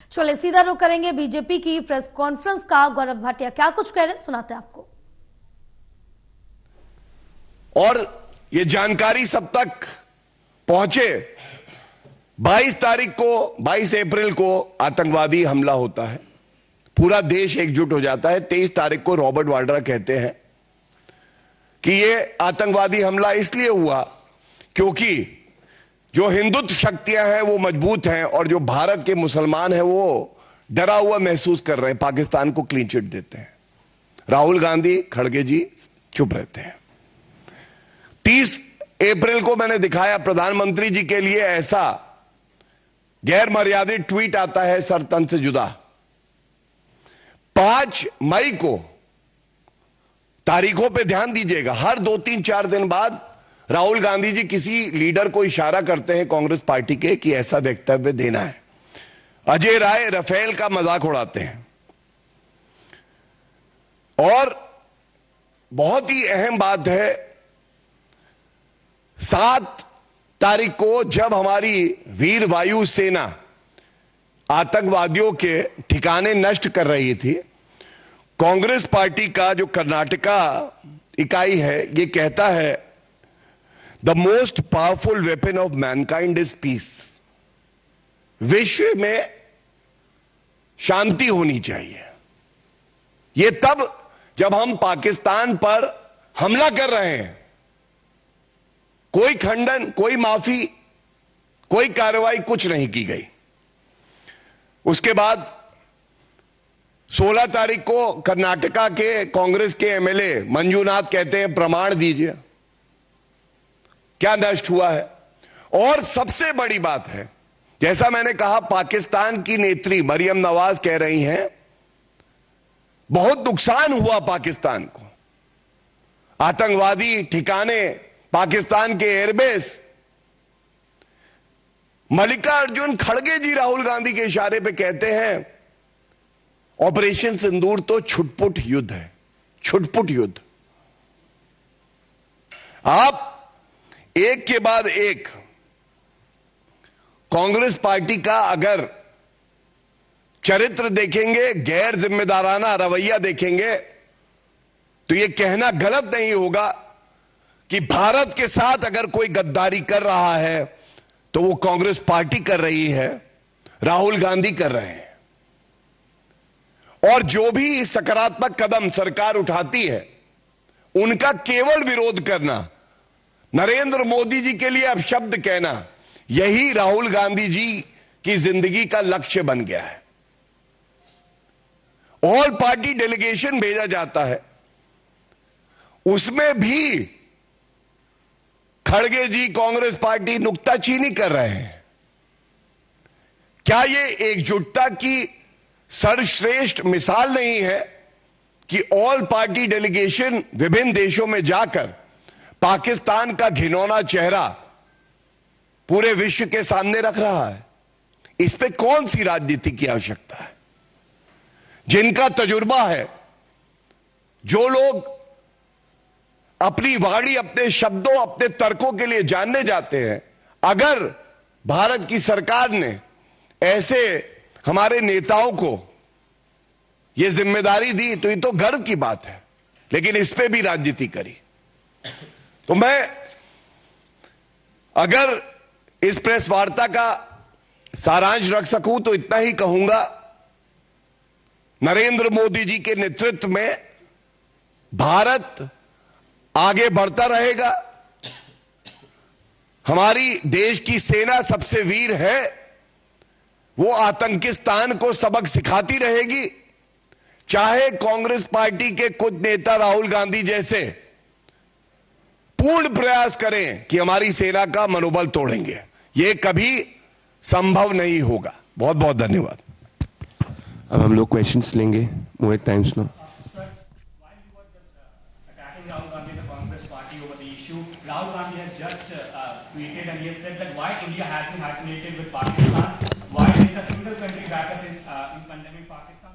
चलिए सीधा रुख करेंगे बीजेपी की प्रेस कॉन्फ्रेंस का। गौरव भाटिया क्या कुछ कह रहे हैं, सुनाते हैं आपको। और ये जानकारी सब तक पहुंचे। 22 अप्रैल को आतंकवादी हमला होता है, पूरा देश एकजुट हो जाता है। 23 तारीख को रॉबर्ट वाड्रा कहते हैं कि ये आतंकवादी हमला इसलिए हुआ क्योंकि जो हिंदुत्व शक्तियां हैं वो मजबूत हैं और जो भारत के मुसलमान हैं वो डरा हुआ महसूस कर रहे हैं, पाकिस्तान को क्लीन चिट देते हैं। राहुल गांधी, खड़गे जी चुप रहते हैं। 30 अप्रैल को मैंने दिखाया, प्रधानमंत्री जी के लिए ऐसा गैर मर्यादित ट्वीट आता है, सर तन से जुदा। 5 मई को, तारीखों पे ध्यान दीजिएगा, हर 2-3-4 दिन बाद राहुल गांधी जी किसी लीडर को इशारा करते हैं कांग्रेस पार्टी के कि ऐसा वक्तव्य देना है। अजय राय राफेल का मजाक उड़ाते हैं। और बहुत ही अहम बात है, 7 तारीख को जब हमारी वीर वायु सेना आतंकवादियों के ठिकाने नष्ट कर रही थी, कांग्रेस पार्टी का जो कर्नाटका इकाई है ये कहता है the most powerful weapon of Mankind is peace. विश्व में शांति होनी चाहिए। ये तब जब हम पाकिस्तान पर हमला कर रहे हैं, कोई खंडन, कोई माफी, कोई कार्रवाई कुछ नहीं की गई। उसके बाद 16 तारीख को कर्नाटका के कांग्रेस के एमएलए मंजूनाथ कहते हैं प्रमाण दीजिए क्या नष्ट हुआ है। और सबसे बड़ी बात है, जैसा मैंने कहा, पाकिस्तान की नेत्री मरियम नवाज कह रही हैं बहुत नुकसान हुआ पाकिस्तान को, आतंकवादी ठिकाने, पाकिस्तान के एयरबेस। मल्लिकार्जुन खड़गे जी राहुल गांधी के इशारे पे कहते हैं ऑपरेशन सिंदूर तो छुटपुट युद्ध है, छुटपुट युद्ध। आप एक के बाद एक कांग्रेस पार्टी का अगर चरित्र देखेंगे, गैर जिम्मेदाराना रवैया देखेंगे, तो यह कहना गलत नहीं होगा कि भारत के साथ अगर कोई गद्दारी कर रहा है तो वो कांग्रेस पार्टी कर रही है, राहुल गांधी कर रहे हैं। और जो भी सकारात्मक कदम सरकार उठाती है उनका केवल विरोध करना, नरेंद्र मोदी जी के लिए अपशब्द कहना, यही राहुल गांधी जी की जिंदगी का लक्ष्य बन गया है। ऑल पार्टी डेलीगेशन भेजा जाता है, उसमें भी खड़गे जी कांग्रेस पार्टी नुक्ताचीनी कर रहे हैं। क्या यह एकजुटता की सर्वश्रेष्ठ मिसाल नहीं है कि ऑल पार्टी डेलीगेशन विभिन्न देशों में जाकर पाकिस्तान का घिनौना चेहरा पूरे विश्व के सामने रख रहा है? इस पे कौन सी राजनीति की आवश्यकता है? जिनका तजुर्बा है, जो लोग अपनी वाणी, अपने शब्दों, अपने तर्कों के लिए जानने जाते हैं, अगर भारत की सरकार ने ऐसे हमारे नेताओं को यह जिम्मेदारी दी तो ये तो गर्व की बात है, लेकिन इस पे भी राजनीति करी। तो मैं अगर इस प्रेस वार्ता का सारांश रख सकूं तो इतना ही कहूंगा, नरेंद्र मोदी जी के नेतृत्व में भारत आगे बढ़ता रहेगा। हमारी देश की सेना सबसे वीर है, वो आतंकिस्तान को सबक सिखाती रहेगी, चाहे कांग्रेस पार्टी के कुछ नेता राहुल गांधी जैसे पूर्ण प्रयास करें कि हमारी सेना का मनोबल तोड़ेंगे। यह कभी संभव नहीं होगा। बहुत बहुत धन्यवाद। अब हम लोग क्वेश्चंस लेंगे। Mohit times no. Rahul Gandhi has just tweeted and he has said that why India has been hyphenated with Pakistan, why did a single country back us in condemning Pakistan?